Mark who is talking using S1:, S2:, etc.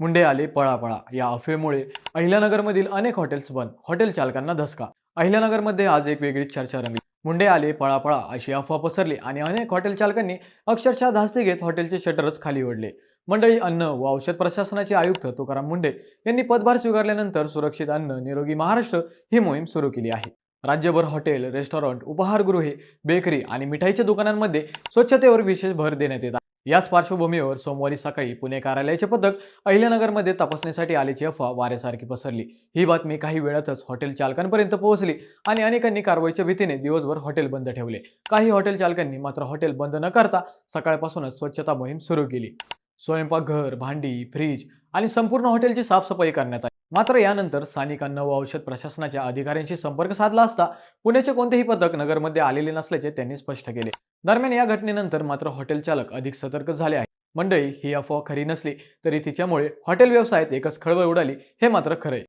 S1: मुंडे आले पळापळा या अफवेमुळे अहिल्यानगरमधील अनेक हॉटेल्स बंद. हॉटेल चालकांना धसका. अहिल्यानगरमध्ये आज एक वेगळीच चर्चा रंगली. मुंडे आले पळापळा अशी अफवा पसरली आणि अनेक हॉटेल चालकांनी अक्षरशः धास्ती घेत हॉटेलचे शटरच खाली ओढले. मंडळी, अन्न व औषध प्रशासनाचे आयुक्त तुकाराम मुंडे यांनी पदभार स्वीकारल्यानंतर सुरक्षित अन्न निरोगी महाराष्ट्र ही मोहीम सुरू केली आहे. राज्यभर हॉटेल, रेस्टॉरंट, उपाहारगृहे, बेकरी आणि मिठाईच्या दुकानांमध्ये स्वच्छतेवर विशेष भर देण्यात येत आहे. याच पार्श्वभूमीवर सोमवारी सकाळी पुणे कार्यालयाचे पथक अहिल्यानगरमध्ये तपासणीसाठी आल्याची अफवा वाऱ्यासारखी पसरली. ही बातमी काही वेळातच हॉटेल चालकांपर्यंत पोहोचली आणि अनेकांनी कारवाईच्या भीतीने दिवसभर हॉटेल बंद ठेवले. काही हॉटेल चालकांनी मात्र हॉटेल बंद न करता सकाळपासूनच स्वच्छता मोहीम सुरू केली. स्वयंपाकघर, भांडी, फ्रीज आणि संपूर्ण हॉटेलची साफसफाई करण्यात आली. मात्र यानंतर स्थानिक अन्न व औषध प्रशासनाच्या अधिकाऱ्यांशी संपर्क साधला असता पुण्याचे कोणतेही पथक नगरमध्ये आलेले नसल्याचे त्यांनी स्पष्ट केले. दरम्यान या घटनेनंतर मात्र हॉटेल चालक अधिक सतर्क झाले आहेत. मंडळी, ही अफवा खरी नसली तरी तिच्यामुळे हॉटेल व्यवसायात एकच खळबळ उडाली हे मात्र खरंय.